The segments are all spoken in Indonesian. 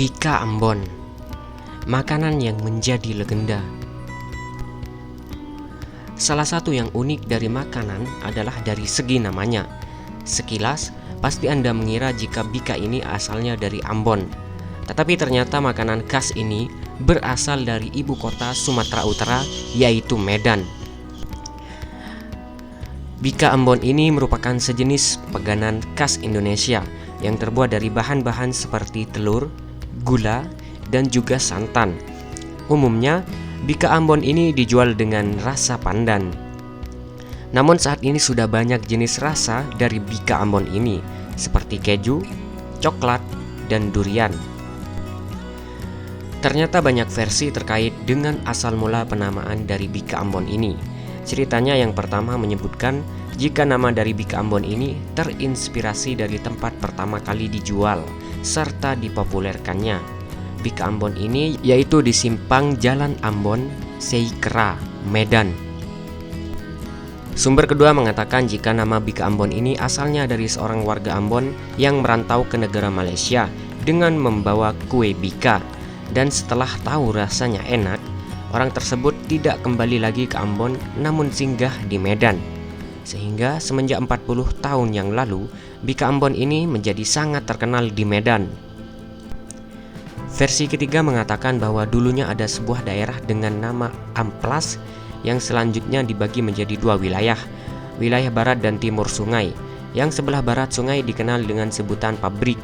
Bika Ambon, makanan yang menjadi legenda. Salah satu yang unik dari makanan adalah dari segi namanya. Sekilas, pasti Anda mengira jika bika ini asalnya dari Ambon. Tetapi ternyata makanan khas ini berasal dari ibu kota Sumatera Utara, yaitu Medan. Bika Ambon ini merupakan sejenis peganan khas Indonesia yang terbuat dari bahan-bahan seperti telur, gula, dan juga santan. Umumnya, bika Ambon ini dijual dengan rasa pandan. Namun saat ini sudah banyak jenis rasa dari bika Ambon ini, seperti keju, coklat, dan durian. Ternyata banyak versi terkait dengan asal mula penamaan dari bika Ambon ini. Ceritanya yang pertama menyebutkan jika nama dari bika Ambon ini terinspirasi dari tempat pertama kali dijual serta dipopulerkannya bika Ambon ini, yaitu di simpang Jalan Ambon, Seikra, Medan. Sumber kedua mengatakan jika nama bika Ambon ini asalnya dari seorang warga Ambon yang merantau ke negara Malaysia dengan membawa kue bika, dan setelah tahu rasanya enak, orang tersebut tidak kembali lagi ke Ambon namun singgah di Medan. Sehingga semenjak 40 tahun yang lalu, bika Ambon ini menjadi sangat terkenal di Medan. Versi ketiga mengatakan bahwa dulunya ada sebuah daerah dengan nama Amplas yang selanjutnya dibagi menjadi dua wilayah, wilayah barat dan timur sungai. Yang sebelah barat sungai dikenal dengan sebutan pabrik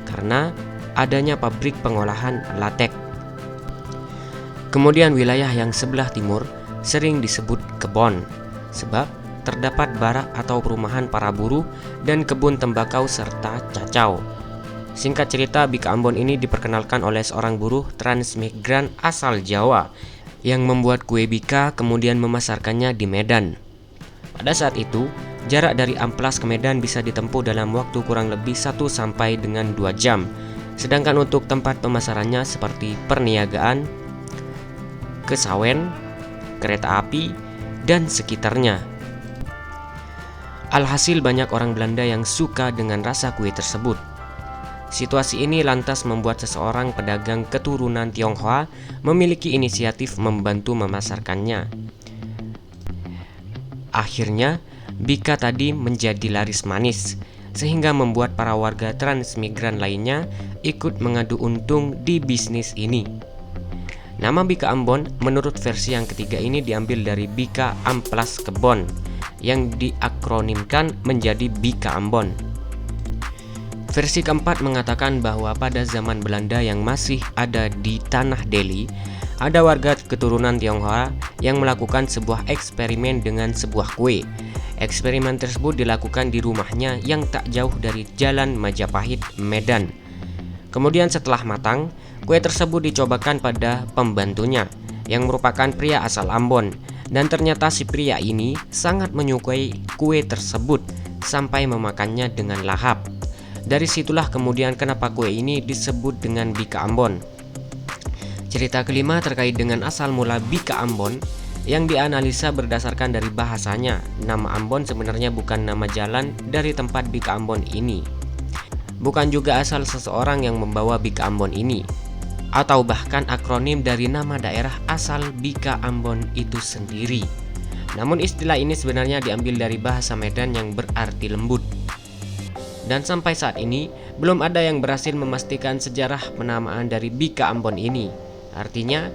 karena adanya pabrik pengolahan latek. Kemudian wilayah yang sebelah timur sering disebut kebon, sebab terdapat barak atau perumahan para buruh dan kebun tembakau serta cacau. Singkat cerita, bika Ambon ini diperkenalkan oleh seorang buruh transmigran asal Jawa yang membuat kue bika kemudian memasarkannya di Medan. Pada saat itu, jarak dari Amplas ke Medan bisa ditempuh dalam waktu kurang lebih 1 sampai dengan 2 jam. Sedangkan untuk tempat pemasarannya seperti perniagaan, kesawen, kereta api, dan sekitarnya. Alhasil banyak orang Belanda yang suka dengan rasa kue tersebut. Situasi ini lantas membuat seseorang pedagang keturunan Tionghoa memiliki inisiatif membantu memasarkannya. Akhirnya, bika tadi menjadi laris manis, sehingga membuat para warga transmigran lainnya ikut mengadu untung di bisnis ini. Nama bika Ambon menurut versi yang ketiga ini diambil dari Bika Amplas Kebon yang diakronimkan menjadi bika Ambon. Versi keempat mengatakan bahwa pada zaman Belanda yang masih ada di tanah Delhi, ada warga keturunan Tionghoa yang melakukan sebuah eksperimen dengan sebuah kue. Eksperimen tersebut dilakukan di rumahnya yang tak jauh dari Jalan Majapahit, Medan. Kemudian setelah matang, kue tersebut dicobakan pada pembantunya yang merupakan pria asal Ambon, dan ternyata si pria ini sangat menyukai kue tersebut sampai memakannya dengan lahap. Dari situlah kemudian kenapa kue ini disebut dengan bika Ambon. Cerita kelima terkait dengan asal mula bika Ambon yang dianalisa berdasarkan dari bahasanya. Nama Ambon sebenarnya bukan nama jalan dari tempat bika Ambon ini. Bukan juga asal seseorang yang membawa bika Ambon ini, atau bahkan akronim dari nama daerah asal bika Ambon itu sendiri. Namun istilah ini sebenarnya diambil dari bahasa Medan yang berarti lembut. Dan sampai saat ini belum ada yang berhasil memastikan sejarah penamaan dari bika Ambon ini. Artinya,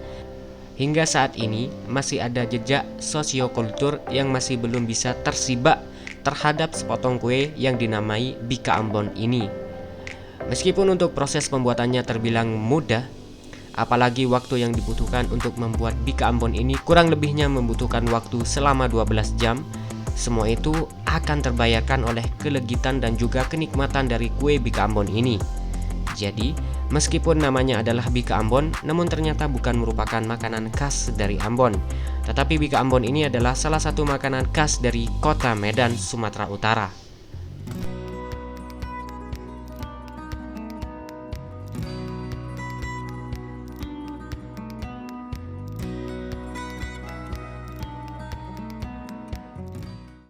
hingga saat ini masih ada jejak sosiokultur yang masih belum bisa tersibak terhadap sepotong kue yang dinamai bika Ambon ini. Meskipun untuk proses pembuatannya terbilang mudah, apalagi waktu yang dibutuhkan untuk membuat bika Ambon ini kurang lebihnya membutuhkan waktu selama 12 jam, semua itu akan terbayarkan oleh kelegitan dan juga kenikmatan dari kue bika Ambon ini. Jadi, meskipun namanya adalah bika Ambon, namun ternyata bukan merupakan makanan khas dari Ambon. Tetapi bika Ambon ini adalah salah satu makanan khas dari kota Medan, Sumatera Utara.